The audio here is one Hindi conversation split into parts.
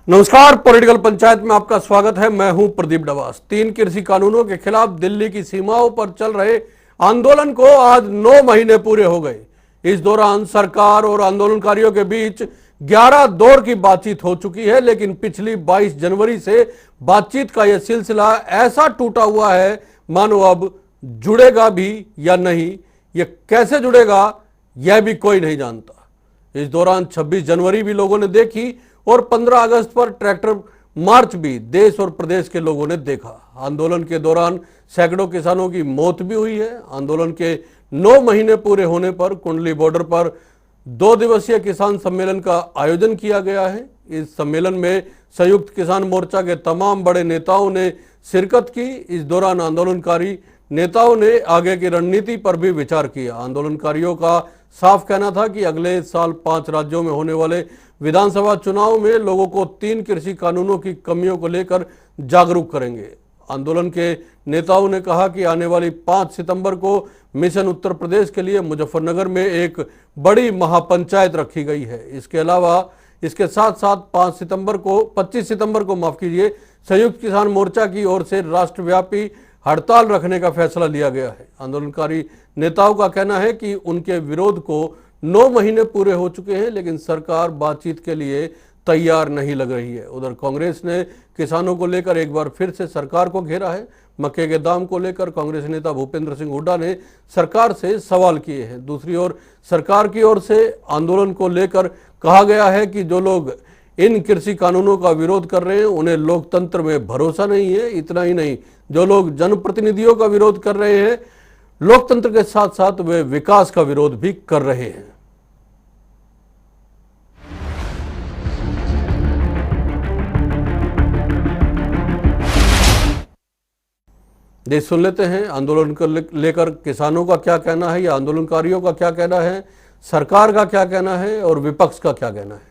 नमस्कार, पॉलिटिकल पंचायत में आपका स्वागत है। मैं हूं प्रदीप डवास। 3 कृषि कानूनों के खिलाफ दिल्ली की सीमाओं पर चल रहे आंदोलन को आज 9 महीने पूरे हो गए। इस दौरान सरकार और आंदोलनकारियों के बीच 11 दौर की बातचीत हो चुकी है, लेकिन पिछली 22 जनवरी से बातचीत का यह सिलसिला ऐसा टूटा हुआ है मानो अब जुड़ेगा भी या नहीं। यह कैसे जुड़ेगा यह भी कोई नहीं जानता। इस दौरान 26 जनवरी भी लोगों ने देखी और 15 अगस्त पर ट्रैक्टर मार्च भी देश और प्रदेश के लोगों ने देखा। आंदोलन के दौरान सैकड़ों किसानों की मौत भी हुई है। आंदोलन के 9 महीने पूरे होने पर कुंडली बॉर्डर पर 2 दिवसीय किसान सम्मेलन का आयोजन किया गया है। इस सम्मेलन में संयुक्त किसान मोर्चा के तमाम बड़े नेताओं ने शिरकत की। इस दौरान आंदोलनकारी नेताओं ने आगे की रणनीति पर भी विचार किया। आंदोलनकारियों का साफ कहना था कि अगले साल 5 राज्यों में होने वाले विधानसभा चुनाव में लोगों को 3 कृषि कानूनों की कमियों को लेकर जागरूक करेंगे। आंदोलन के नेताओं ने कहा कि आने वाली 5 सितंबर को मिशन उत्तर प्रदेश के लिए मुजफ्फरनगर में एक बड़ी महापंचायत रखी गई है। इसके अलावा इसके साथ साथ 25 सितंबर को संयुक्त किसान मोर्चा की ओर से राष्ट्रव्यापी हड़ताल रखने का फैसला लिया गया है। आंदोलनकारी नेताओं का कहना है कि उनके विरोध को 9 महीने पूरे हो चुके हैं, लेकिन सरकार बातचीत के लिए तैयार नहीं लग रही है। उधर कांग्रेस ने किसानों को लेकर एक बार फिर से सरकार को घेरा है। मक्के के दाम को लेकर कांग्रेस नेता भूपेंद्र सिंह हुड्डा ने सरकार से सवाल किए हैं। दूसरी ओर सरकार की ओर से आंदोलन को लेकर कहा गया है कि जो लोग इन कृषि कानूनों का विरोध कर रहे हैं उन्हें लोकतंत्र में भरोसा नहीं है। इतना ही नहीं, जो लोग जनप्रतिनिधियों का विरोध कर रहे हैं लोकतंत्र के साथ साथ वे विकास का विरोध भी कर रहे हैं। ये सुन लेते हैं आंदोलन को लेकर किसानों का क्या कहना है या आंदोलनकारियों का क्या कहना है, सरकार का क्या कहना है और विपक्ष का क्या कहना है।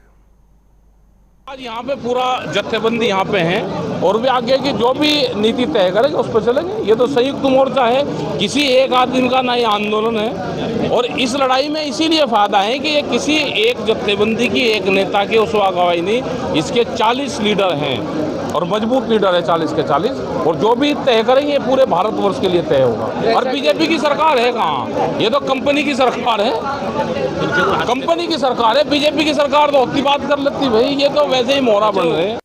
आज यहाँ पे पूरा जत्थेबंदी यहाँ पे है और वे आगे की जो भी नीति तय करेंगे उस पर चलेंगे। ये तो संयुक्त मोर्चा है, किसी एक आदमी का ना ये आंदोलन है। और इस लड़ाई में इसीलिए फायदा है कि ये किसी एक जत्थेबंदी की एक नेता की उसवा गवाही नहीं, इसके 40 लीडर हैं और मजबूत लीडर है 40 के 40। और जो भी तय करेंगे पूरे भारतवर्ष के लिए तय होगा। और बीजेपी की सरकार है कहाँ, ये तो कंपनी की सरकार है, कंपनी की सरकार है। बीजेपी की सरकार तो होती बात कर लेती भाई, ये तो वैसे ही मोहरा बन रहे हैं।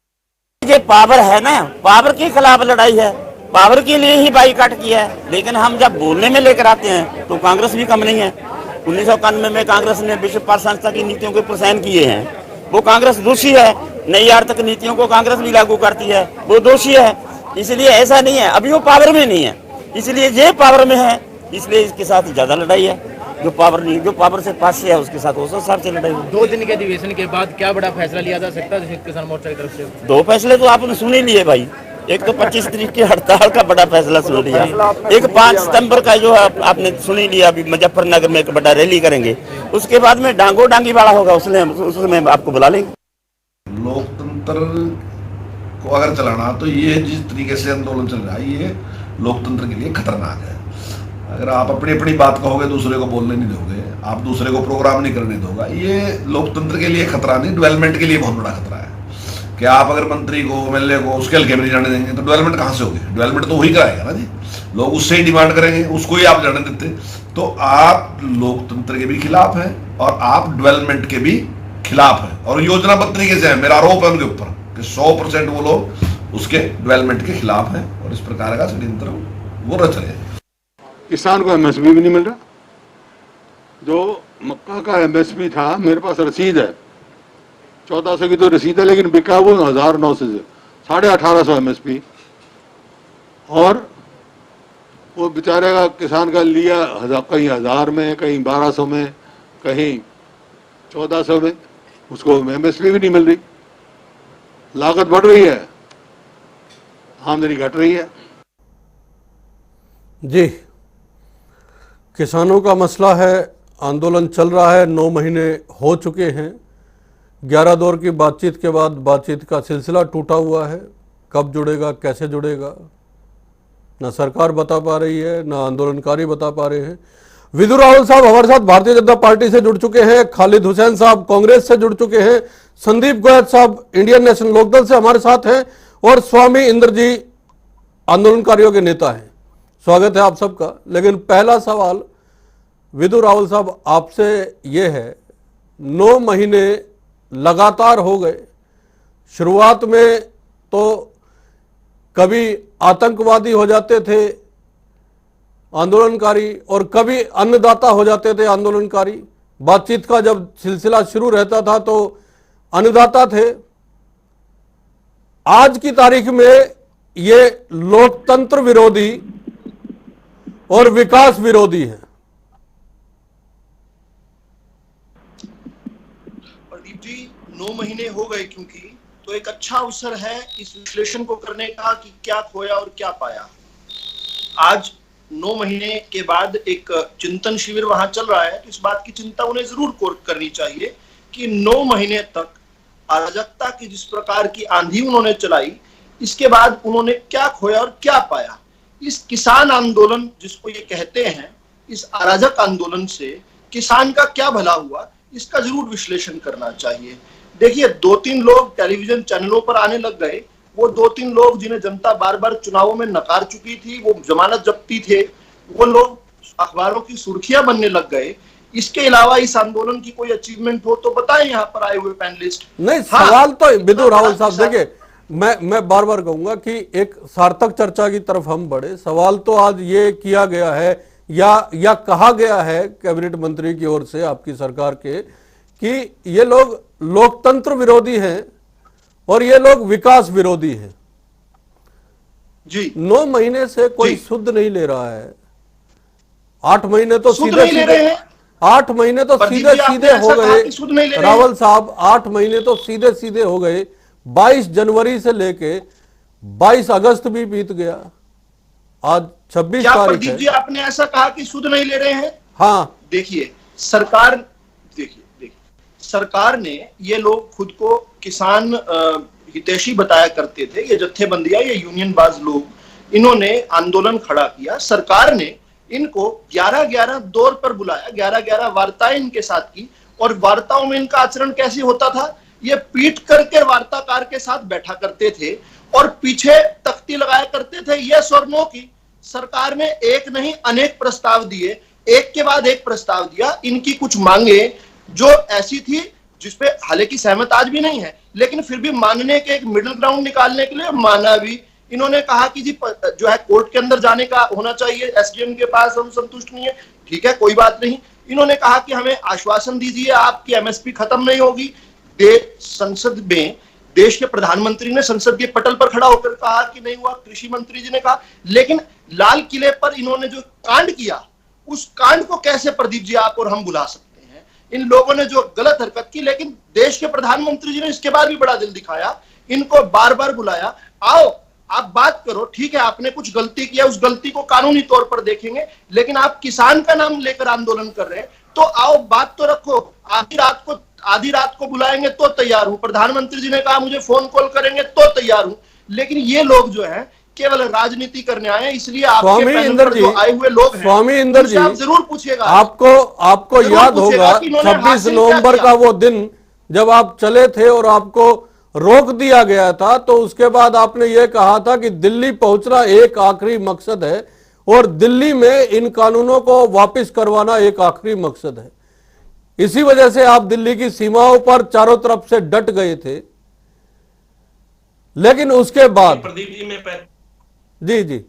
ये पावर है ना, पावर के खिलाफ लड़ाई है, पावर के लिए ही बाईकाट किया है। लेकिन हम जब बोलने में लेकर आते हैं तो कांग्रेस भी कम नहीं है। 1991 में कांग्रेस ने विश्व व्यापार संस्था की नीतियों के प्रोत्साहन किए हैं, वो कांग्रेस दोषी है। नई आर्थिक नीतियों को कांग्रेस भी लागू करती है, वो दोषी है। इसलिए ऐसा नहीं है, अभी वो पावर में नहीं है, इसलिए ये पावर में है, इसलिए इसके साथ ज्यादा लड़ाई है। जो पावर नहीं, जो पावर से पास है उसके साथ उस हिसाब से लड़ाई है। 2 दिन के अधिवेशन के बाद क्या बड़ा फैसला लिया जा सकता है संयुक्त किसान मोर्चा की तरफ से? 2 फैसले तो आपने सुन ही लिए भाई। एक तो 25 तारीख की हड़ताल का बड़ा फैसला सुन लिया, एक 5 सितंबर का जो आपने सुन ही लिया, अभी मुजफ्फरनगर में एक बड़ा रैली करेंगे, उसके बाद में डांगो डांगी वाला होगा, उसमें आपको बुला लेंगे। लोकतंत्र को अगर चलाना तो ये जिस तरीके से आंदोलन चल रहा है ये लोकतंत्र के लिए खतरनाक है। अगर आप अपनी अपनी बात कहोगे, दूसरे को बोलने नहीं दोगे, आप दूसरे को प्रोग्राम नहीं करने दोगा, ये लोकतंत्र के लिए खतरा नहीं, डेवलपमेंट के लिए बहुत बड़ा खतरा है। कि आप अगर मंत्री को, एमएलए को उसके हल्के में नहीं जाने देंगे तो डेवलपमेंट कहाँ से होगी? डेवलपमेंट तो वही कराएगा ना जी, लोग उससे ही डिमांड करेंगे, उसको ही आप जाने देते। तो आप लोकतंत्र के भी खिलाफ हैं और आप डेवलपमेंट के भी खिलाफ हैं और योजनाबद्ध तरीके से है। मेरा आरोप है उनके ऊपर कि 100% वो लोग उसके डेवलपमेंट के खिलाफ हैं और इस प्रकार का षड्यंत्र वो रच रहे हैं। किसान को एमएसपी भी नहीं मिल रहा। जो मक्का का एमएसपी था, मेरे पास रसीद है, 1400 की तो रसीद है, लेकिन बिका वो 1900 से 1850 एमएसपी। और वो बेचारे का किसान का लिया कहीं 1000 में, कहीं 1200 में, कहीं 1400 में, उसको एमएसपी भी नहीं मिल रही। लागत बढ़ रही है, आमदनी घट रही है। जी, किसानों का मसला है, आंदोलन चल रहा है, 9 महीने हो चुके हैं। 11 दौर की बातचीत के बाद बातचीत का सिलसिला टूटा हुआ है। कब जुड़ेगा, कैसे जुड़ेगा, ना सरकार बता पा रही है, ना आंदोलनकारी बता पा रहे हैं। विदु रावल साहब हमारे साथ भारतीय जनता पार्टी से जुड़ चुके हैं, खालिद हुसैन साहब कांग्रेस से जुड़ चुके हैं, संदीप गोयल साहब इंडियन नेशनल लोकदल से हमारे साथ हैं और स्वामी इंद्र जी आंदोलनकारियों के नेता हैं। स्वागत है आप सबका। लेकिन पहला सवाल विदु रावल साहब आपसे ये है, 9 महीने लगातार हो गए। शुरुआत में तो कभी आतंकवादी हो जाते थे आंदोलनकारी और कभी अन्नदाता हो जाते थे आंदोलनकारी। बातचीत का जब सिलसिला शुरू रहता था तो अन्नदाता थे। आज की तारीख में ये लोकतंत्र विरोधी और विकास विरोधी है। प्रदीप जी, 9 महीने हो गए क्योंकि, तो एक अच्छा अवसर है इस विश्लेषण को करने का कि क्या खोया और क्या पाया। आज 9 महीने के बाद एक चिंतन शिविर वहां चल रहा है, तो इस बात की चिंता उन्हें जरूर करनी चाहिए कि 9 महीने तक अराजकता की जिस प्रकार की आंधी उन्होंने चलाई, इसके बाद उन्होंने क्या खोया और क्या पाया। इस किसान आंदोलन जिसको ये कहते हैं, इस अराजक आंदोलन से किसान का क्या भला हुआ, इसका जरूर विश्लेषण करना चाहिए। देखिए, 2-3 लोग टेलीविजन चैनलों पर आने लग गए। वो 2-3 लोग जिन्हें जनता बार बार चुनावों में नकार चुकी थी, वो जमानत जब्ती थे, वो लोग अखबारों की सुर्खियां बनने लग गए। इसके अलावा इस आंदोलन की कोई अचीवमेंट हो तो बताएं यहाँ पर आए हुए पैनलिस्ट। नहीं, सवाल तो विदु रावल साहब देखिए, मैं बार बार कहूंगा कि एक सार्थक चर्चा की तरफ हम बढ़े। सवाल तो आज ये किया गया है या कहा गया है कैबिनेट मंत्री की ओर से आपकी सरकार के कि ये लोग लोकतंत्र विरोधी हैं और ये लोग विकास विरोधी हैं जी। 9 महीने से कोई सुध नहीं ले रहा है। 8 महीने तो सुध सीधे नहीं ले रहे हैं। 8 महीने तो सीधे सीधे हो गए रावल साहब, 8 महीने तो सीधे सीधे हो गए। 22 जनवरी से लेके 22 अगस्त भी बीत गया, आज 26 क्या तारीख प्रदीप है। जी, आपने ऐसा कहा कि सुध नहीं ले रहे हैं? हाँ, देखिए सरकार, सरकार ने, ये लोग खुद को किसान हितैषी बताया करते थे, ये जत्थेबंदियां, ये यूनियनबाज लोग, इन्होंने आंदोलन खड़ा किया। सरकार ने इनको 11-11 दौर पर बुलाया, 11-11 वार्ताएं इनके साथ की, और वार्ताओं में इनका आचरण कैसे होता था, ये पीट करके वार्ताकार के साथ बैठा करते थे और पीछे तख्ती लगाया करते थे यस और नो की। सरकार ने एक नहीं अनेक प्रस्ताव दिए, एक के बाद एक प्रस्ताव दिया। इनकी कुछ मांगे जो ऐसी थी जिसपे हालांकि सहमत आज भी नहीं है, लेकिन फिर भी मानने के एक मिडिल ग्राउंड निकालने के लिए माना भी। इन्होंने कहा कि जी जो है कोर्ट के अंदर जाने का होना चाहिए, एसडीएम के पास हम संतुष्ट नहीं है, ठीक है कोई बात नहीं। इन्होंने कहा कि हमें आश्वासन दीजिए आपकी एमएसपी खत्म नहीं होगी। संसद में देश के प्रधानमंत्री ने संसद के पटल पर खड़ा होकर कहा कि नहीं हुआ, कृषि मंत्री जी ने कहा, लेकिन लाल किले पर इन्होंने जो कांड किया, उस कांड को कैसे प्रदीप जी आप और हम भुला सकते हैं। इन लोगों ने जो गलत हरकत की, लेकिन देश के प्रधानमंत्री जी ने इसके बाद भी बड़ा दिल दिखाया, इनको बार बार बुलाया, आओ आप बात करो, ठीक है आपने कुछ गलती किया, उस गलती को कानूनी तौर पर देखेंगे, लेकिन आप किसान का नाम लेकर आंदोलन कर रहे हैं, तो आओ बात तो रखो। आधी रात को बुलाएंगे तो तैयार हूं, प्रधानमंत्री जी ने कहा मुझे फोन कॉल करेंगे तो तैयार हूं। लेकिन ये लोग जो है केवल राजनीति करने आए हैं, इसलिए स्वामी इंद्र जी, आए हुए लोग हैं, स्वामी इंद्र जी, आप जरूर पूछिएगा, आपको याद होगा 26 नवंबर का वो दिन जब आप चले थे और आपको रोक दिया गया था, तो उसके बाद आपने ये कहा था कि दिल्ली पहुंचना एक आखिरी मकसद है और दिल्ली में इन कानूनों को वापस करवाना एक आखिरी मकसद है। इसी वजह से आप दिल्ली की सीमाओं पर चारों तरफ से डट गए थे। लेकिन उसके बाद प्रदीप जी में जी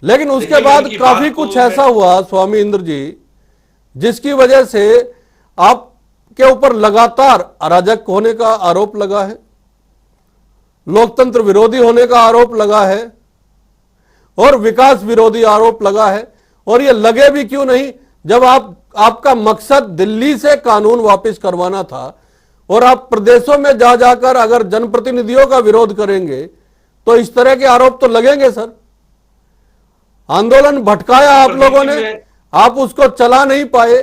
लेकिन उसके बाद काफी कुछ ऐसा हुआ स्वामी इंद्र जी, जिसकी वजह से आपके ऊपर लगातार अराजक होने का आरोप लगा है, लोकतंत्र विरोधी होने का आरोप लगा है और विकास विरोधी आरोप लगा है। और ये लगे भी क्यों नहीं, जब आपका मकसद दिल्ली से कानून वापस करवाना था और आप प्रदेशों में जा जाकर अगर जनप्रतिनिधियों का विरोध करेंगे तो इस तरह के आरोप तो लगेंगे सर। आंदोलन भटकाया आप लोगों ने, आप उसको चला नहीं पाए,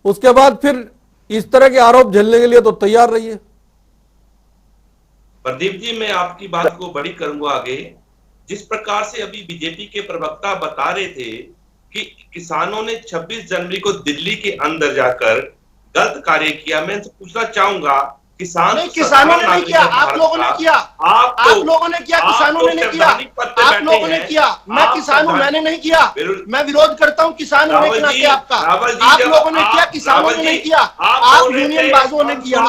उसके बाद फिर इस तरह के आरोप झेलने के लिए तो तैयार रहिए। प्रदीप जी, मैं आपकी बात को बड़ी करूंगा आगे। जिस प्रकार से अभी बीजेपी के प्रवक्ता बता रहे थे कि किसानों ने 26 जनवरी को दिल्ली के अंदर जाकर गलत कार्य किया। मैं इनसे पूछना चाहूंगा, किसान नहीं, किसानों ने नहीं किया, आप लोगों ने किया। आप लोगों ने किया, किसानों ने नहीं किया। आप लोगों ने किया, मैं किसान हूं, मैंने नहीं किया। मैं विरोध करता हूं किसान होने के नाते आपका। आप लोगों ने किया, किसानों ने नहीं किया। आप यूनियन बाजों ने किया,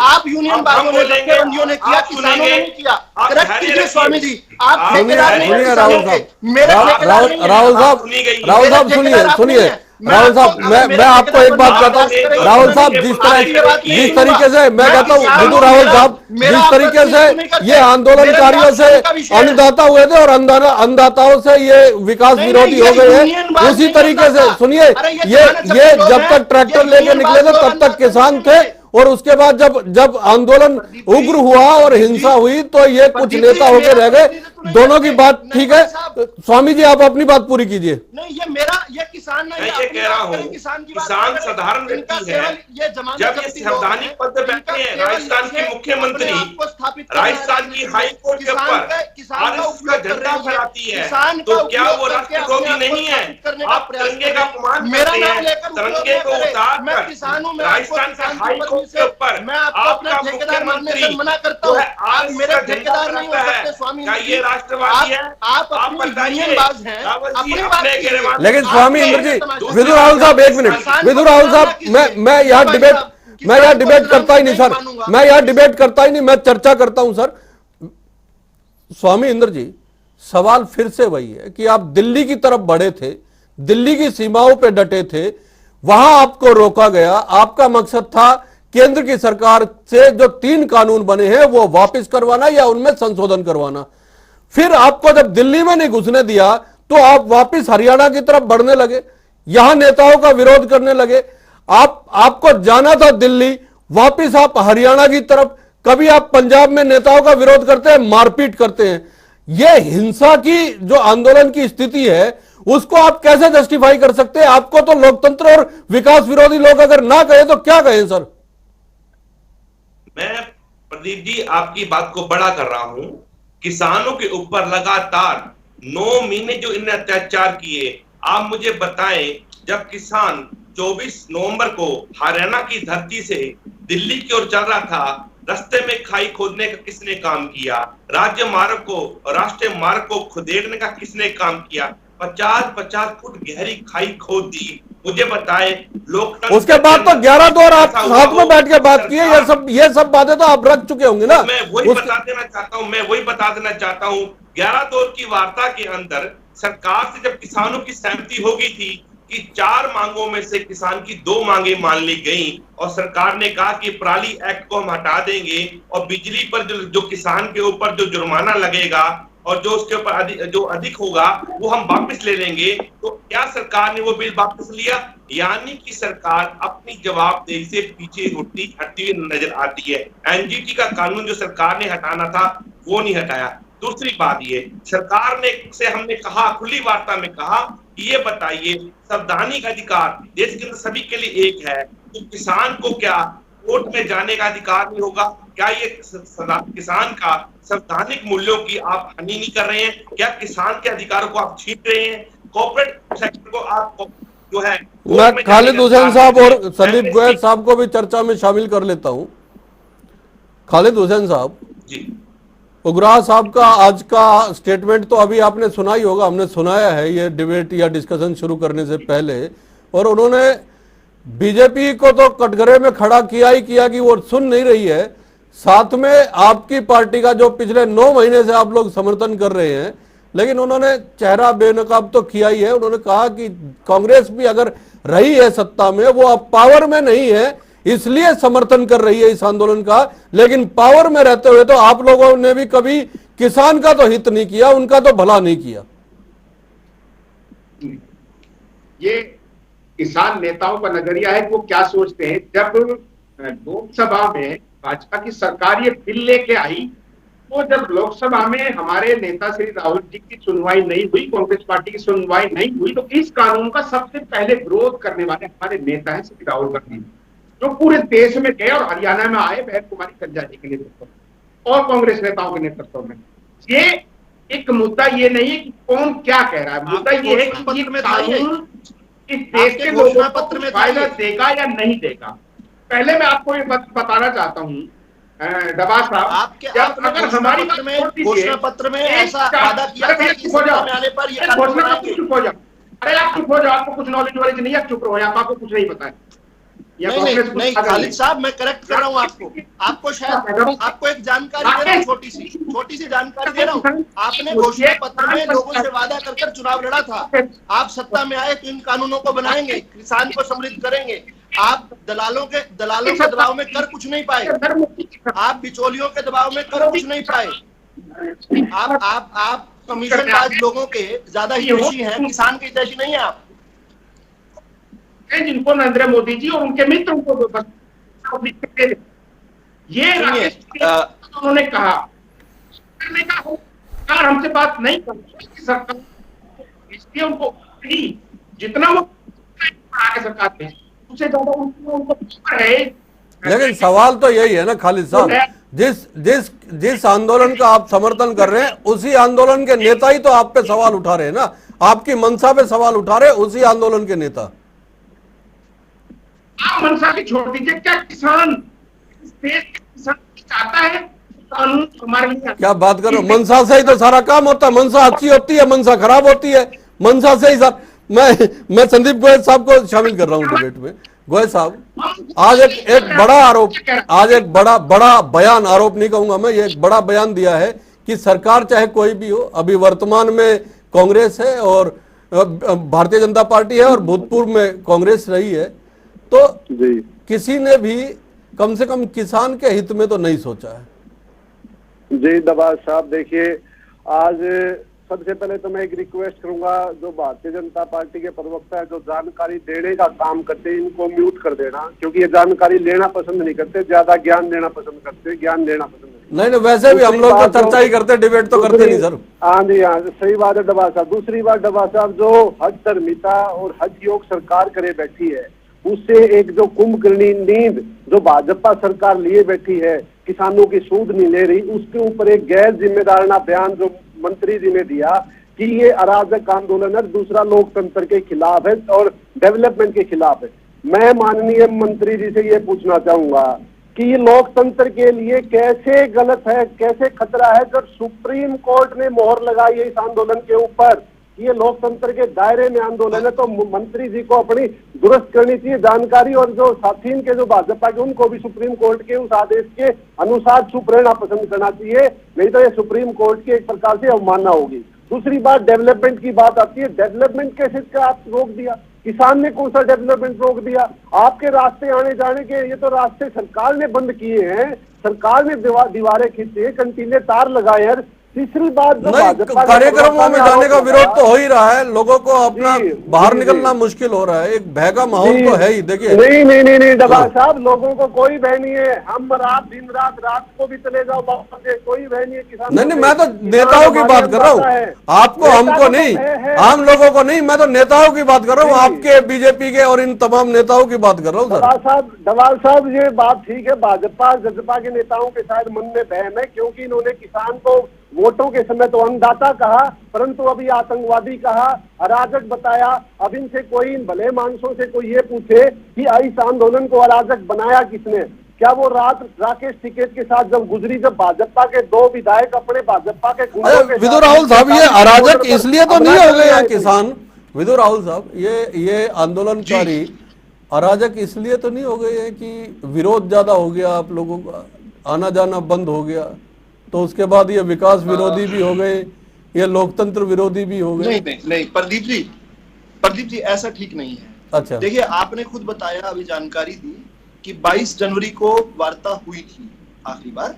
आप यूनियन बाजों ने, जत्थेबंदियों ने किया, किसानों ने नहीं किया। करेक्ट कीजिए स्वामी जी, आप ठेकेदार नहीं, सुनिए किसानों के। मेरे ठेकेदार नहीं हैं। राहुल साहब सुनिए राहुल साहब, मैं आपको एक बात कहता हूँ राहुल साहब, जिस तरीके से मैं कहता हूँ बिल्कुल राहुल साहब, जिस तरीके से ये आंदोलनकारियों से अन्नदाता हुए थे और अन्नदाताओं से ये विकास विरोधी हो गए हैं, उसी तरीके से सुनिए, ये जब तक ट्रैक्टर लेके निकले थे तब तक किसान थे, और उसके बाद जब आंदोलन उग्र हुआ और हिंसा हुई तो ये कुछ नेता होके रह गए। दोनों की बात ठीक है, स्वामी जी आप अपनी बात पूरी कीजिए। नहीं, ये मेरा, ये किसान नहीं, मैं ये कह रहा हूँ, किसान साधारण व्यक्ति है। जब ये संवैधानिक पद पे बैठे हैं, राजस्थान के मुख्यमंत्री राजस्थान की हाई कोर्ट के ऊपर आरएसएस का झंडा फहराती है, तो क्या वो राष्ट्रद्रोही नहीं है? आप तिरंगे का अपमान करते हैं, तिरंगे को उतारकर राजस्थान का हाई कोर्ट के ऊपर आपका मुख्यमंत्री मना करता हूँ। आप मेरे ठेकेदार नहीं हो सकते स्वामी क्या ये राष्ट्रवादी है? आप बताइए। लेकिन स्वामी इंद्र जी, विदुर राहुल साहब एक मिनट, विदुर राहुल साहब, मैं यहाँ डिबेट करता ही नहीं सर, मैं यहाँ डिबेट करता ही नहीं, मैं चर्चा करता हूं सर। स्वामी इंद्र जी, सवाल फिर से वही है कि आप दिल्ली की तरफ बढ़े थे, दिल्ली की सीमाओं पे डटे थे, वहां आपको रोका गया। आपका मकसद था केंद्र की सरकार से जो 3 कानून बने हैं वो वापस करवाना या उनमें संशोधन करवाना। फिर आपको जब दिल्ली में नहीं घुसने दिया तो आप वापस हरियाणा की तरफ बढ़ने लगे, यहां नेताओं का विरोध करने लगे। आपको जाना था दिल्ली, वापस आप हरियाणा की तरफ। कभी आप पंजाब में नेताओं का विरोध करते हैं, मारपीट करते हैं। यह हिंसा की जो आंदोलन की स्थिति है उसको आप कैसे जस्टिफाई कर सकते हैं? आपको तो लोकतंत्र और विकास विरोधी लोग अगर ना कहे तो क्या कहें सर? मैं प्रदीप जी आपकी बात को बड़ा कर रहा हूं। किसानों के ऊपर लगातार 9 महीने जो इन्हें अत्याचार किए, आप मुझे बताएं, जब किसान 24 नवंबर को हरियाणा की धरती से दिल्ली की ओर चल रहा था, रास्ते में खाई खोदने का किसने काम किया? राज्य मार्ग को, राष्ट्रीय मार्ग को खुदेड़ने का किसने काम किया? 50-50 फुट गहरी खाई खोद दी। मुझे बताए लोकतंत्र, उसके बाद तो 11 दौर आप साथ में बैठ के बात किए, ये सब बातें तो आप रख चुके होंगे ना। मैं वही बता देना चाहता हूं 11 दौर की वार्ता के अंदर सरकार से जब किसानों की सहमति हो गई थी कि 4 मांगों में से किसान की 2 मांगे मान ली गई और सरकार ने कहा कि पराली एक्ट को हम हटा देंगे और बिजली पर जो किसान के ऊपर जो जुर्माना लगेगा और जो उसके ऊपर जो अधिक होगा वो हम वापस ले लेंगे, तो क्या सरकार ने वो बिल वापस लिया? यानी कि सरकार अपनी जवाबदेही से पीछे हटती हुई नजर आती है। एनजीटी का कानून जो सरकार ने हटाना था वो नहीं हटाया। दूसरी बात ये, सरकार ने से हमने कहा, खुली वार्ता में कहा, ये बताइए संवैधानिक अधिकार देश के अंदर सभी के लिए एक है, तो किसान को क्या कोर्ट में जाने का अधिकार नहीं होगा? क्या ये किसान का संवैधानिक मूल्यों की आप हानि नहीं कर रहे हैं? क्या किसान के अधिकारों को आप छीन रहे हैं? कॉर्पोरेट सेक्टर को आप जो है, मैं खालिद हुसैन साहब और संदीप गोयल साहब को भी चर्चा में शामिल कर लेता हूं। खालिद हुसैन साहब जी, उग्राह साहब का आज का स्टेटमेंट तो अभी आपने सुना ही होगा, हमने सुनाया है ये डिबेट या डिस्कशन शुरू करने से पहले, और उन्होंने बीजेपी को तो कटघरे में खड़ा किया ही किया कि वो सुन नहीं रही है, साथ में आपकी पार्टी का जो पिछले 9 महीने से आप लोग समर्थन कर रहे हैं, लेकिन उन्होंने चेहरा बेनकाब तो किया ही है। उन्होंने कहा कि कांग्रेस भी अगर रही है सत्ता में, वो अब पावर में नहीं है इसलिए समर्थन कर रही है इस आंदोलन का, लेकिन पावर में रहते हुए तो आप लोगों ने भी कभी किसान का तो हित नहीं किया, उनका तो भला नहीं किया। ये किसान नेताओं का नजरिया है, वो क्या सोचते हैं। जब लोकसभा में भाजपा की सरकार ये बिल लेके आई, तो जब लोकसभा में हमारे नेता श्री राहुल जी की सुनवाई नहीं हुई, कांग्रेस पार्टी की सुनवाई नहीं हुई, तो इस कानून का सबसे पहले विरोध करने वाले हमारे नेता हैं श्री राहुल गांधी, जो पूरे देश में गए और हरियाणा में आए बहन कुमारी कन्या जी के नेतृत्व और कांग्रेस नेताओं के नेतृत्व में। ये एक मुद्दा ये नहीं है कि कौन क्या कह रहा है, मुद्दा ये है कि ये कानून इस देश के लोगों को फायदा देगा या नहीं देगा। पहले मैं आपको ये बताना चाहता हूँ डबा साहब, अगर हमारी घोषणा पत्र में ऐसा वादा किया था कि सत्ता में आने पर ये घोषणा पत्र, चुप हो जाओ, अरे आप चुप हो जाओ, आपको कुछ नॉलेज वाले नहीं, आप चुप रहो, आपको कुछ नहीं पता है। नहीं खालिद साहब, मैं करेक्ट कर रहा हूँ आपको शायद आपको एक जानकारी दे रहा हूँ, छोटी सी जानकारी दे रहा हूँ। आपने घोषणा पत्र में लोगों से वादा कर चुनाव लड़ा था, आप सत्ता में आए तो इन कानूनों को बनाएंगे, किसान को समृद्ध करेंगे। आप दलालों के दबाव में कर कुछ नहीं पाए, आप बिचौलियों के दबाव में कर कुछ नहीं पाए। आप कमीशनबाज लोगों के ज्यादा हितैषी हैं, किसान के हितैषी नहीं है आप। जिनको नरेंद्र मोदी जी और उनके मित्र उनको ये उन्होंने कहा, सरकार हमसे बात नहीं करती, सरकार इसलिए उनको जितना वो सरकार है उससे ज्यादा उनको है। लेकिन सवाल तो यही है ना खालिद साहब, जिस आंदोलन का आप समर्थन कर रहे हैं उसी आंदोलन के नेता ही तो आप पे सवाल उठा रहे हैं ना, आपकी मंशा पे सवाल उठा रहे हैं उसी आंदोलन के नेता। आप मनसा की छोड़ दीजिए, क्या किसान इस देश के किसान चाहता है कानून हमारे लिए? क्या बात कर रहे हो, मनसा से ही तो सारा काम होता है, मनसा अच्छी होती है, मनसा खराब होती है, मनसा से ही सब। मैं संदीप गोयल साहब को शामिल कर रहा हूं डिबेट में। गोयल साहब, आज एक बड़ा आरोप, आज एक बड़ा बयान, आरोप नहीं कहूंगा मैं, ये एक बड़ा बयान दिया है कि सरकार चाहे कोई भी हो, अभी वर्तमान में कांग्रेस है और भारतीय जनता पार्टी है और भूतपूर्व में कांग्रेस रही है, तो किसी ने भी कम से कम किसान के हित में तो नहीं सोचा है। जी दबा साहब, देखिए आज सबसे पहले तो मैं एक रिक्वेस्ट करूंगा, जो भारतीय जनता पार्टी के प्रवक्ता है जो जानकारी देने का काम करते हैं इनको म्यूट कर देना, क्योंकि ये जानकारी लेना पसंद नहीं करते, ज्यादा ज्ञान देना पसंद करते, ज्ञान देना पसंद नहीं, वैसे भी हम लोग तो चर्चा ही करते, डिबेट तो करते नहीं सर। हाँ जी हाँ, सही बात है डबा साहब। दूसरी बात डबा साहब, जो हज धर्मिता और हज योग सरकार करे बैठी है, उससे एक जो कुंभकर्णी नींद जो भाजपा सरकार लिए बैठी है, किसानों की सूद नहीं ले रही, उसके ऊपर एक गैर जिम्मेदाराना बयान जो मंत्री जी ने दिया कि ये अराजक आंदोलन है, दूसरा लोकतंत्र के खिलाफ है और डेवलपमेंट के खिलाफ है। मैं माननीय मंत्री जी से ये पूछना चाहूंगा कि ये लोकतंत्र के लिए कैसे गलत है, कैसे खतरा है, जब सुप्रीम कोर्ट ने मोहर लगाई है इस आंदोलन के ऊपर, ये लोकतंत्र के दायरे में आंदोलन है, तो मंत्री जी को अपनी दुरुस्त करनी चाहिए जानकारी, और जो साथी के जो भाजपा के उनको भी सुप्रीम कोर्ट के उस आदेश के अनुसार चुप रहना पसंद करना चाहिए, नहीं तो ये सुप्रीम कोर्ट की एक प्रकार से अवमानना होगी। दूसरी बात, डेवलपमेंट की बात आती है, डेवलपमेंट कैसे का आप रोक दिया? किसान ने कौन सा डेवलपमेंट रोक दिया? आपके रास्ते आने जाने के ये तो रास्ते सरकार ने बंद किए हैं, सरकार ने दीवारें खींची, कंटीले तार लगाए हैं। तीसरी बात, जो कार्यक्रमों में जाने का विरोध तो हो ही रहा है, लोगों को अपना बाहर निकलना मुश्किल हो रहा है, एक भय का माहौल तो है ही। देखिए नहीं डबा साहब, लोगों को कोई भय नहीं है, हम दिन रात को भी चले जाओ बाहर से, कोई भय नहीं है किसान। नहीं, मैं तो नेताओं की बात कर रहा हूँ, आपको हमको नहीं, आम लोगों को नहीं, मैं तो नेताओं की बात कर रहा हूँ, आपके बीजेपी के और इन तमाम नेताओं की बात कर रहा हूँ। डवाल साहब ये बात ठीक है, भाजपा जजपा के नेताओं के शायद मन में बहम है, क्योंकि इन्होंने किसान को वोटों के समय तो अन्नदाता कहा, परंतु अभी आतंकवादी कहा, अराजक बताया। अब इनसे कोई, भले मानसों से कोई ये पूछे कि इस आंदोलन को अराजक बनाया किसने? क्या वो रात राकेश टिकैत के साथ जब गुजरी, जब भाजपा के 2 विधायक अपने भाजपा के विदु राहुल साहब, ये अराजक इसलिए तो नहीं हो गए हैं किसान, विदु राहुल साहब, ये आंदोलनकारी अराजक इसलिए तो नहीं हो गए हैं कि विरोध ज्यादा हो गया, आप लोगों का आना जाना बंद हो गया, तो उसके बाद ये विकास विरोधी भी हो गए, ये लोकतंत्र विरोधी भी हो गए? नहीं प्रदीप जी ऐसा ठीक नहीं है। अच्छा, देखिए आपने खुद बताया, अभी जानकारी दी कि 22 जनवरी को वार्ता हुई थी आखिरी बार,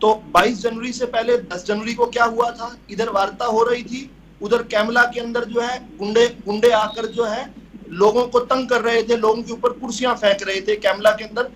तो 22 जनवरी से पहले 10 जनवरी को क्या हुआ था? इधर वार्ता हो रही थी, उधर कैमला के अंदर जो है गुंडे आकर जो है लोगों को तंग कर रहे थे, लोगों के ऊपर कुर्सियां फेंक रहे थे, कैमला के अंदर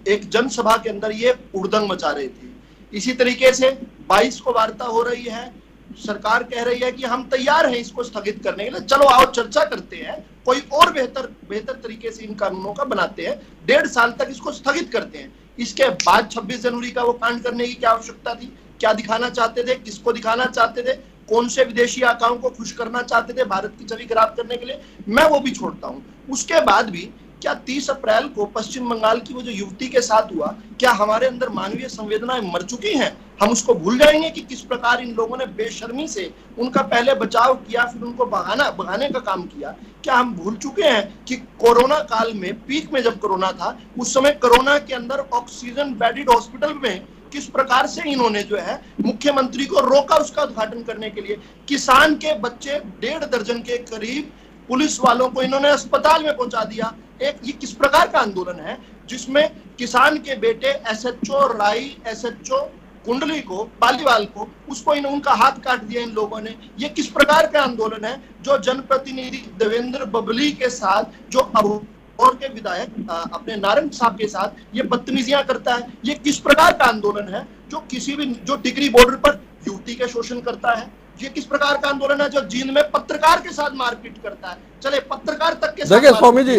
एक जनसभा के अंदर ये उड़दंग मचा रहे थे। इसी तरीके से 22 को वार्ता हो रही है, सरकार कह रही है कि हम तैयार हैं इसको स्थगित करने के लिए, चलो आओ चर्चा करते हैं, कोई और बेहतर तरीके से इन कानूनों का बनाते हैं, 1.5 साल तक इसको स्थगित करते हैं। इसके बाद 26 जनवरी का वो कांड करने की क्या आवश्यकता थी? क्या दिखाना चाहते थे, किसको दिखाना चाहते थे, कौन से विदेशी आकाओं को खुश करना चाहते थे भारत की छवि खराब करने के लिए, मैं वो भी छोड़ता हूं। उसके बाद भी क्या 30 अप्रैल को पश्चिम बंगाल की वो जो युवती के साथ हुआ, क्या हमारे अंदर मानवीय संवेदनाएं मर चुकी हैं? हम उसको भूल जाएंगे कि किस प्रकार इन लोगों ने बेशर्मी से उनका पहले बचाव किया, फिर उनको भगाने का काम किया? क्या हम भूल चुके हैं कि कोरोना काल में, पीक में जब कोरोना था, उस समय कोरोना के अंदर ऑक्सीजन बेडेड हॉस्पिटल में किस प्रकार से इन्होंने जो है मुख्यमंत्री को रोका उसका उद्घाटन करने के लिए? किसान के बच्चे 1.5 दर्जन के करीब पुलिस वालों को इन्होंने अस्पताल में पहुंचा दिया। ये किस प्रकार का आंदोलन है जिसमें किसान के बेटे एसएचओ राई, एसएचओ कुंडली को, पालीवाल को, उसको उनका हाथ काट दिया इन लोगों ने? ये किस प्रकार का आंदोलन है जो जनप्रतिनिधि देवेंद्र बबली के साथ, जो अबोहर के विधायक अपने नारंग साहब के साथ ये बदतमीजियां करता है? ये किस प्रकार का आंदोलन है जो किसी भी, जो टिकरी बॉर्डर पर युवती का शोषण करता है? ये किस प्रकार का आंदोलन है जो जींद में पत्रकार के साथ मारपीट करता है? चले पत्रकार तक के साथ। देखिए स्वामी जी,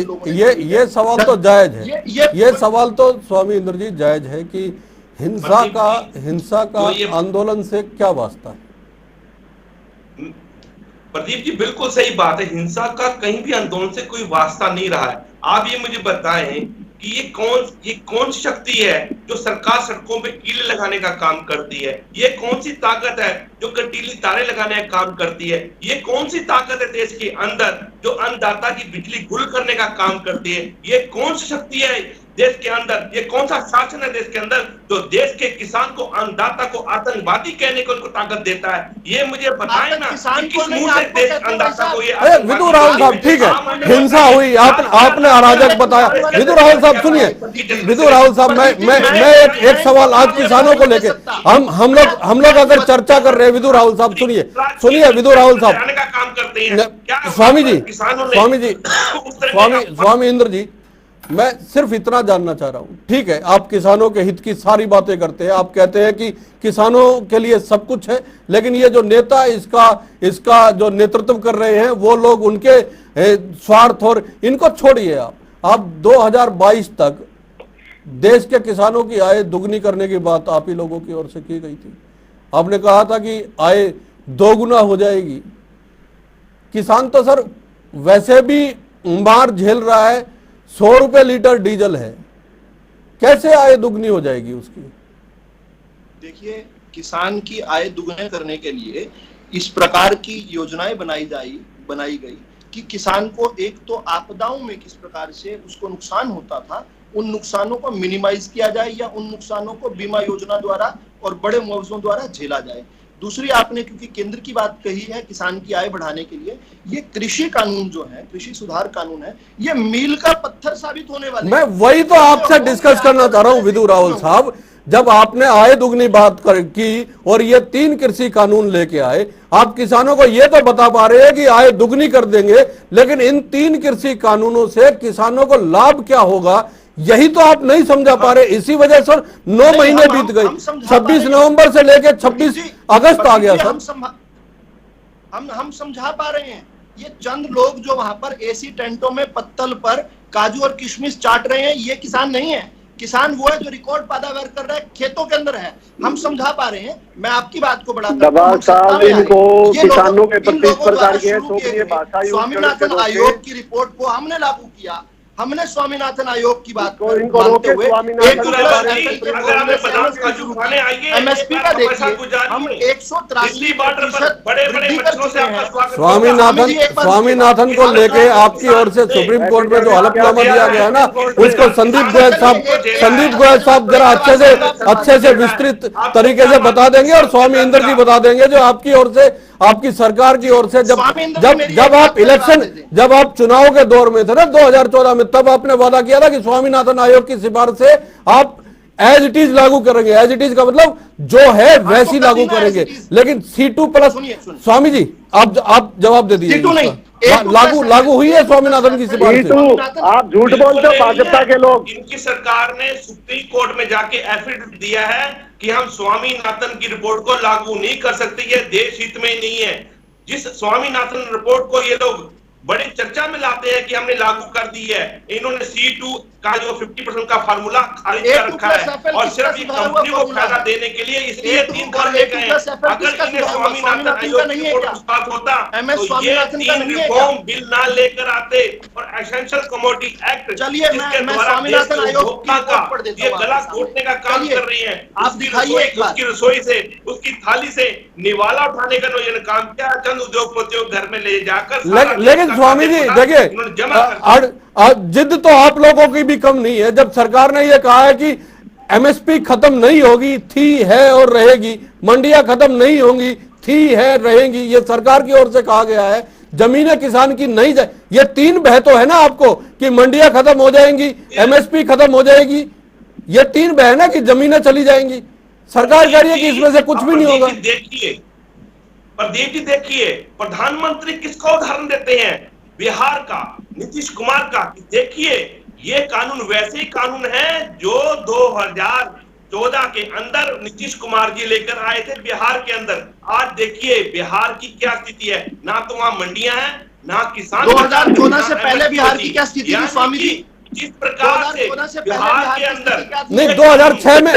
ये सवाल तो जायज है, ये सवाल तो स्वामी इंद्रजीत जायज है कि हिंसा का आंदोलन से क्या वास्ता है? प्रदीप जी बिल्कुल सही बात है, हिंसा का कहीं भी आंदोलन से कोई वास्ता नहीं रहा है। आप ये मुझे बताएं कि ये कौन शक्ति है जो सरकार सड़कों पे कीले लगाने का काम करती है? ये कौन सी ताकत है जो कंटीली तारे लगाने का काम करती है? ये कौन सी ताकत है देश के अंदर जो अन्नदाता की बिजली गुल करने का काम करती है? ये कौन सी शक्ति है देश के अंदर? ये कौन सा शासन है देश के अंदर जो देश के किसान को, अन्नदाता को आतंकवादी कहने को उनको ताकत देता है? ये मुझे बताएं ना कि किस मुंह से देश अन्नदाता को ये? अरे विदु राहुल साहब, ठीक है, हिंसा हुई, आपने अराजक बताया। विदु राहुल साहब सुनिए, विदु राहुल साहब, मैं एक सवाल आज किसानों को लेके, हम लोग अगर चर्चा कर रहे हैं, विदु राहुल साहब सुनिए विदु राहुल साहब, स्वामी इंद्र जी, मैं सिर्फ इतना जानना चाह रहा हूं, ठीक है आप किसानों के हित की सारी बातें करते हैं, आप कहते हैं कि किसानों के लिए सब कुछ है, लेकिन ये जो नेता इसका जो नेतृत्व कर रहे हैं वो लोग उनके स्वार्थ, और इनको छोड़िए आप 2022 तक देश के किसानों की आय दुगनी करने की बात आप ही लोगों की ओर से की गई थी। आपने कहा था कि आय दोगुना हो जाएगी। किसान तो सर वैसे भी मार झेल रहा है, 100 रुपए लीटर डीजल है, कैसे आय दुगनी हो जाएगी उसकी? देखिए, किसान की आय दुगने करने के लिए इस प्रकार की योजनाएं बनाई गई कि किसान को एक तो आपदाओं में किस प्रकार से उसको नुकसान होता था, उन नुकसानों को मिनिमाइज किया जाए या उन नुकसानों को बीमा योजना द्वारा और बड़े मुआवजों द्वारा झेला जाए। दूसरी, आपने क्योंकि केंद्र की बात कही है किसान की आय बढ़ाने के लिए, ये कृषि कानून जो है, कृषि सुधार कानून है, ये मील का पत्थर साबित होने वाले। मैं वही तो आपसे डिस्कस करना चाह रहा हूं विदु राहुल साहब, जब आपने आय दुगनी बात की और ये 3 कृषि कानून लेके आए, आप किसानों को ये तो बता पा रहे हैं कि आय दुगनी कर देंगे, लेकिन इन 3 कृषि कानूनों से किसानों को लाभ क्या होगा, यही तो आप नहीं समझा पा रहे। इसी वजह से 9 महीने बीत गए, 26 नवंबर से लेकर 26 अगस्त आ गया सर। हम समझा पा रहे हैं, ये चंद लोग जो वहां पर एसी टेंटों में पत्तल पर काजू और किशमिश चाट रहे हैं, ये किसान नहीं है। किसान वो है जो रिकॉर्ड पैदावार कर रहा है, खेतों के अंदर है। हम समझा पा रहे हैं। मैं आपकी बात को बढ़ा किसानों के प्रति इस प्रकार की स्वामीनाथन आयोग की रिपोर्ट को हमने लागू किया। हमने स्वामीनाथन आयोग की बात को मानते हुए एमएसपी का देखिए, हम 183% स्वामीनाथन को लेके आपकी ओर से सुप्रीम कोर्ट में जो हलफनामा दिया गया ना, उसको संदीप गोयल साहब जरा अच्छे से विस्तृत तरीके से बता देंगे, और स्वामी इंद्र जी बता देंगे जो आपकी ओर से, आपकी सरकार की ओर से जब आप चुनाव के दौर में थे ना 2014 में, तब आपने वादा किया था कि स्वामीनाथन आयोग की सिफारिश से आप एज इट इज लागू करेंगे। एज इट इज का मतलब जो है वैसी लागू करेंगे, लेकिन C2+ स्वामी जी आप जवाब दे दीजिए, लागू हुई है स्वामीनाथन की सिफारिश? आप झूठ बोलते हो भाजपा के लोग। इनकी सरकार ने सुप्रीम कोर्ट में जाके एफिडेविट दिया है कि हम स्वामीनाथन की रिपोर्ट को लागू नहीं कर सकते, ये देश हित में नहीं है। जिस स्वामीनाथन रिपोर्ट को ये लोग बड़े चर्चा में लाते हैं कि हमने लागू कर दी है। इन्होंने C2 का जो 50% का फार्मूला खारिज कर रखा है और सिर्फ कंपनी को फायदा देने के लिए इसलिए 3 कर ले गए। अगर इन्हें स्वामीनाथन आयोग की रिपोर्ट विश्वास होता तो ये 3 रिफॉर्म बिल ना लेकर आते और एसेंशियल कमोडिटी एक्ट जिसके द्वारा उपभोक्ता का ये गला घोटने का काम कर रही है, उसकी रसोई से, उसकी थाली से निवाला उठाने का इन्होंने काम किया। चंद उद्योगपतियों घर में ले जाकर लेकिन स्वामी जी देखिए, जिद तो आप लोगों की भी कम नहीं है। जब सरकार ने यह कहा है कि MSP खत्म नहीं होगी, थी, है और रहेगी, मंडियां खत्म नहीं होंगी, थी, है, रहेंगी, ये सरकार की ओर से कहा गया है। जमीनें किसान की नहीं जाए, ये 3 भय तो है ना आपको कि मंडियां खत्म हो जाएंगी, MSP खत्म हो जाएगी, ये 3 भय है ना कि जमीनें चली जाएंगी। सरकार कह रही है कि इसमें से कुछ भी नहीं होगा। देखिए प्रदीप जी, देखिए प्रधानमंत्री किसका उदाहरण देते हैं? बिहार का, नीतीश कुमार का। देखिए ये कानून वैसे ही कानून है जो 2014 के अंदर नीतीश कुमार जी लेकर आए थे बिहार के अंदर। आज देखिए बिहार की क्या स्थिति है, ना तो वहां मंडियां हैं, ना किसान। 2014 से पहले बिहार की क्या स्थिति थी स्वामी जी? जिस प्रकार से बिहार के अंदर नहीं, 2006 में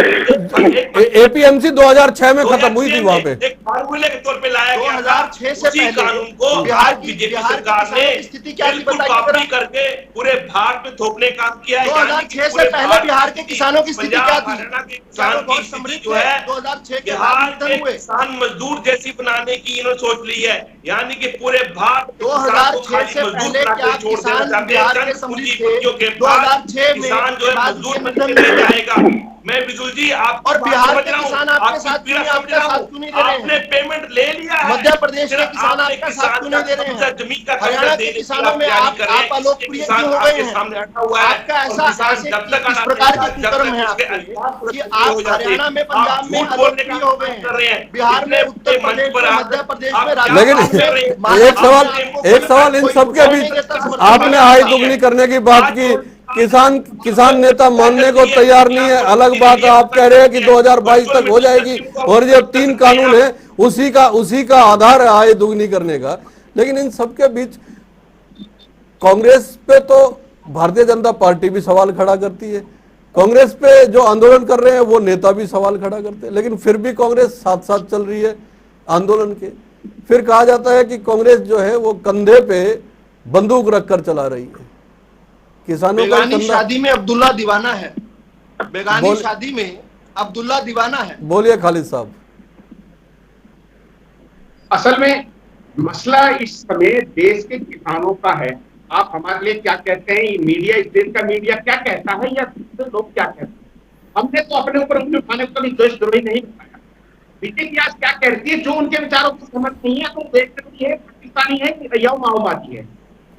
APMC 2006 में खत्म हुई थी वहां पे। एक फार्मूले के तौर पे लाया गया 2006 से पहले कानून को बिहार बीजेपी सरकार ने स्थिति क्या बिल्कुल कॉपी करके पूरे भारत में थोपने का काम किया है। 2006 से पहले बिहार के किसानों की स्थिति क्या थी? किसान की स्थिति जो है 2006 के बिहार के किसान मजदूर जैसी बनाने की इन्होंने सोच ली है, यानी कि पूरे भारत 2006 से पहले क्या किसान बिहार के समृद्ध थे? 2006 में किसान जो है मजदूर बनकर नहीं जाएगा। मैं बिजुल जी आप और बिहार के किसान आपके साथ क्यों नहीं दे रहे हैं? आपने पेमेंट ले लिया है। मध्य प्रदेश के किसान आपका साथ क्यों नहीं दे रहे हैं? जमीन का हरियाणा के किसानों में आप अलोकप्रिय क्यों हो गए हैं? सामने रखा हुआ है। आपका ऐसा इस प्रकार के कुकर्म है आपके कि आप हरियाणा में, पंजाब में अलोकप्रिय हो गए हैं, बिहार में, उत्तर प्रदेश में, मध्य प्रदेश में। लेकिन एक सवाल इन सबके बीच आपने आय दुगनी करने की बात की, किसान नेता मानने को तैयार नहीं है। अलग बात है, आप कह रहे हैं कि 2022 तक हो जाएगी और ये 3 कानून है उसी का आधार है आय दुगनी करने का। लेकिन इन सबके बीच कांग्रेस पे तो भारतीय जनता पार्टी भी सवाल खड़ा करती है, कांग्रेस पे जो आंदोलन कर रहे हैं वो नेता भी सवाल खड़ा करते हैं, लेकिन फिर भी कांग्रेस साथ साथ चल रही है आंदोलन के। फिर कहा जाता है कि कांग्रेस जो है वो कंधे पे बंदूक रखकर चला रही है। किसानों का बेगानी शादी में अब्दुल्ला दीवाना है, बेगानी शादी में अब्दुल्ला दीवाना है। बोलिए खालिद साहब। असल में मसला इस समय देश के किसानों का है। आप हमारे लिए क्या कहते हैं, मीडिया, इस देश का मीडिया क्या कहता है या लोग क्या कहते हैं? हमने तो अपने ऊपर उंगली उठाने को कभी देशद्रोही नहीं बताया। बीजेपी आज क्या कहती है, जो उनके विचारों को समझ नहीं है तो देशद्रोही है, पाकिस्तानी है या माओवादी है।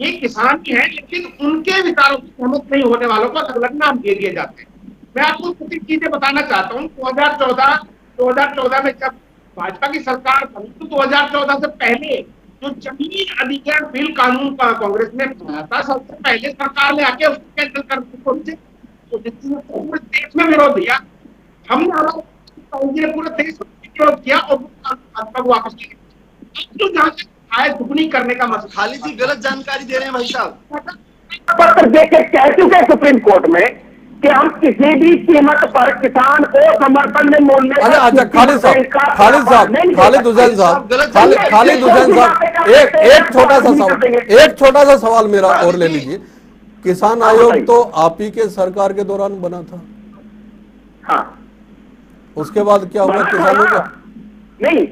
ये किसान भी है लेकिन उनके विचारों से सहमत नहीं होने वालों को अलग अलग नाम दे दिए जाते हैं। मैं आपको कुछ चीजें बताना चाहता हूँ। 2014 में जब भाजपा की सरकार बनी तो 2014 से पहले जो जमीन अधिग्रहण बिल कानून का कांग्रेस ने बनाया था, सबसे पहले सरकार ने आके उसको कैंसिल कर दिया, तो पूरे देश में विरोध दिया। हमने पूरे देश में विरोध किया और भाजपा को वापस लिया। तो जहाँ से आय दुगनी करने का मसला, खालिद जी गलत जानकारी दे रहे हैं भाई साहब। पत्र देकर कह चुके सुप्रीम कोर्ट में कि हम किसी भी कीमत पर किसान को समर्थन में मूल्य। अच्छा खालिद हुसैन साहब एक छोटा सा सवाल मेरा और ले लीजिए। किसान आयोग तो आप ही के सरकार के दौरान बना था। हाँ, उसके बाद क्या हुआ किसानों का? नहीं,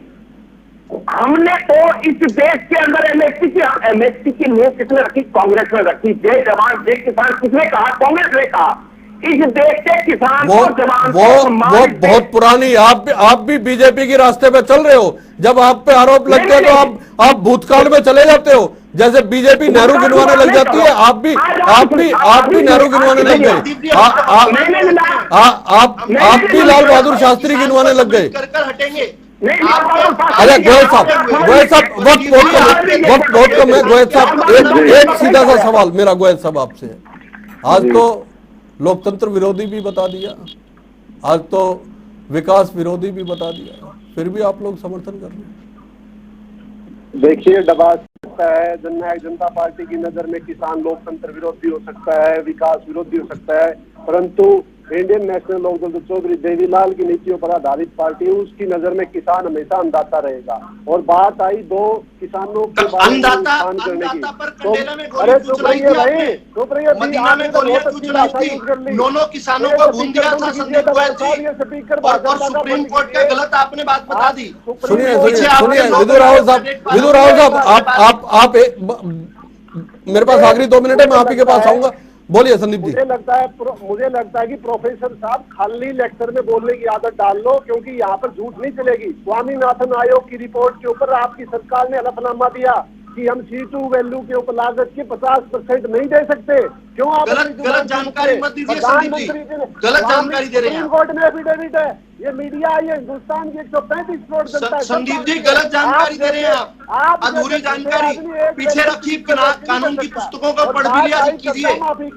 हमने तो इस देश के अंदर एमएसपी की नींव किसने रखी? कांग्रेस ने रखी। जय जवान जय किसान किसने कहा? कांग्रेस ने कहा। इस देश के किसान को जवान वो बहुत पुरानी, आप भी बीजेपी के रास्ते पे चल रहे हो। जब आप पे आरोप लगते हैं तो आप भूतकाल में चले जाते हो। जैसे बीजेपी नेहरू गिनवाने लग जाती है, आप भी नेहरू गिनवाने लग गए। आप भी लाल बहादुर शास्त्री गिनवाने लग गए। अरे गोयल साहब वक्त बहुत कम है। गोयल साहब एक सीधा सा सवाल मेरा गोयल साहब आपसे है। आज तो लोकतंत्र विरोधी भी बता दिया, आज तो विकास विरोधी भी बता दिया, फिर भी आप लोग समर्थन कर रहे हैं। देखिए डबास सकता है, जननायक जनता पार्टी की नजर में किसान लोकतंत्र विरोधी हो सकता है, विकास विरोधी हो सकता है, परंतु इंडियन नेशनल लोकदल जो चौधरी देवीलाल की नीतियों पर आधारित पार्टी है, उसकी नजर में किसान हमेशा अन्नदाता रहेगा। और बात आई दो किसानों के बारे में करने की, तो अरे चुप रहिए भाई, चुप रहिए। मदीना में गोलियां क्यों चलाई थी? दोनों किसानों को भून दिया था संदीप गोयल जी, और सुप्रीम कोर्ट का गलत आपने बात बता दी। सुनिए विदुर रावल साहब, आप मेरे पास आखिरी 2 मिनट है, मैं आप ही के पास आऊंगा। बोलिए संदीप जी। मुझे लगता है कि प्रोफेसर साहब खाली लेक्चर में बोलने की आदत डाल लो, क्योंकि यहाँ पर झूठ नहीं चलेगी। स्वामीनाथन आयोग की रिपोर्ट के ऊपर आपकी सरकार ने हलफनामा दिया कि हम C2 वैल्यू के ऊपर लागत के 50% नहीं दे सकते। क्यों आप गलत जानकारी मत दीजिए संदीप जी, गलत जानकारी दे रहे हैं। सुप्रीम कोर्ट में एफिडेविट है, ये मीडिया, ये हिंदुस्तान की 135 करोड़ जनता है। संदीप जी गलत जानकारी दे रहे हैं आप, अधूरी जानकारी। पीछे रखी कानून की पुस्तकों को पढ़ भी लिया कीजिए,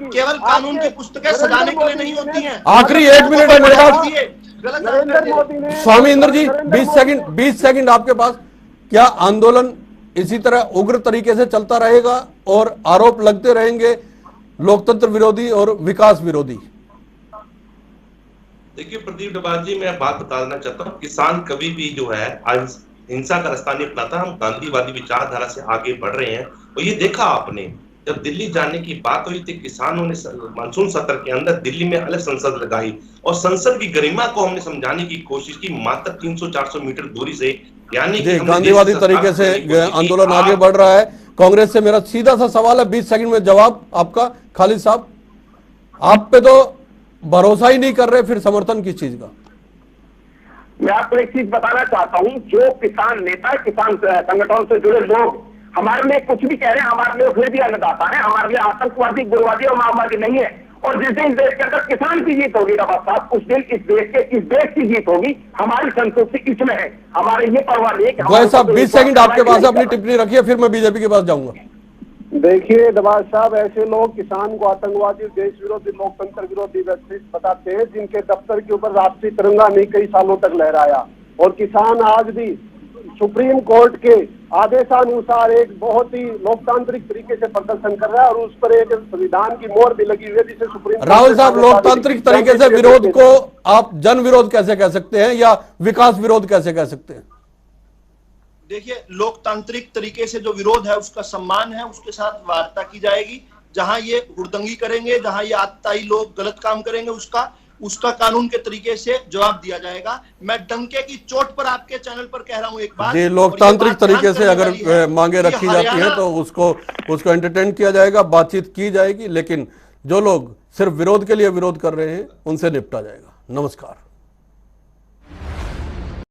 केवल कानून की पुस्तकें सजाने के लिए नहीं होती हैं। आखिरी 1 मिनट है मेरे पास। नरेंद्र मोदी ने, स्वामी इंद्र जी 20 सेकंड आपके पास। क्या आंदोलन इसी तरह उग्र तरीके से चलता रहेगा और आरोप लगते रहेंगे लोकतंत्र विरोधी और विकास विरोधी? देखिए प्रदीप डबाल जी, मैं बात बता देना चाहता हूँ, किसान कभी भी जो है हिंसा का रास्ता नहीं अपनाता। हम गांधीवादी विचारधारा से आगे बढ़ रहे हैं। और ये देखा आपने, जब दिल्ली जाने की बात हुई थी, किसानों ने मानसून सत्र के अंदर दिल्ली में अलग संसद लगाई और संसद की गरिमा को हमने समझाने की कोशिश की, मात्र 300-400 मीटर दूरी से। यानी कि गांधीवादी तरीके से आंदोलन आगे बढ़ रहा है। कांग्रेस से मेरा सीधा सा सवाल है, 20 सेकंड में जवाब आपका। खालिद साहब, आप पे तो भरोसा ही नहीं कर रहे, फिर समर्थन किस चीज का? मैं आपको एक चीज बताना चाहता हूं, जो किसान नेता, किसान संगठनों से जुड़े लोग हमारे लिए कुछ भी कह रहे हैं, हमारे लिए फिर भी अन्नदाता है, हमारे लिए आतंकवादी, गुरुवादी और माओवादी नहीं है। और जिस दिन इस देश के अंदर किसान की जीत होगी डबा साहब, उस दिन इस देश की जीत होगी। हमारी संतुष्टि इसमें है, हमारे ये परवाह नहीं है। गोयल साहब 20 सेकंड आपके पास, अपनी टिप्पणी रखिए, फिर मैं बीजेपी के पास जाऊंगा। देखिए दबाज साहब, ऐसे लोग किसान को आतंकवादी, देश विरोधी, लोकतंत्र विरोधी बताते हैं, जिनके दफ्तर के ऊपर राष्ट्रीय तिरंगा नहीं कई सालों तक लहराया। और किसान आज भी सुप्रीम कोर्ट के आदेशानुसार एक बहुत ही लोकतांत्रिक तरीके से प्रदर्शन कर रहा है, और उस पर एक संविधान की मोहर भी लगी हुई है, जिसे सुप्रीम। राहुल साहब, लोकतांत्रिक तरीके से विरोध को आप जन विरोध कैसे कह सकते हैं या विकास विरोध कैसे कह सकते हैं? देखिए, लोकतांत्रिक तरीके से जो विरोध है उसका सम्मान है, उसके साथ वार्ता की जाएगी। जहां ये हुड़दंगी करेंगे, जहां ये आतताई लोग गलत काम करेंगे, उसका कानून के तरीके से जवाब दिया जाएगा। मैं डंके की चोट पर आपके चैनल पर कह रहा हूं एक बात, ये लोकतांत्रिक तरीके से अगर मांगे रखी जाती हैं तो उसको एंटरटेन किया जाएगा, बातचीत की जाएगी, लेकिन जो लोग सिर्फ विरोध के लिए विरोध कर रहे हैं उनसे निपटा जाएगा। नमस्कार।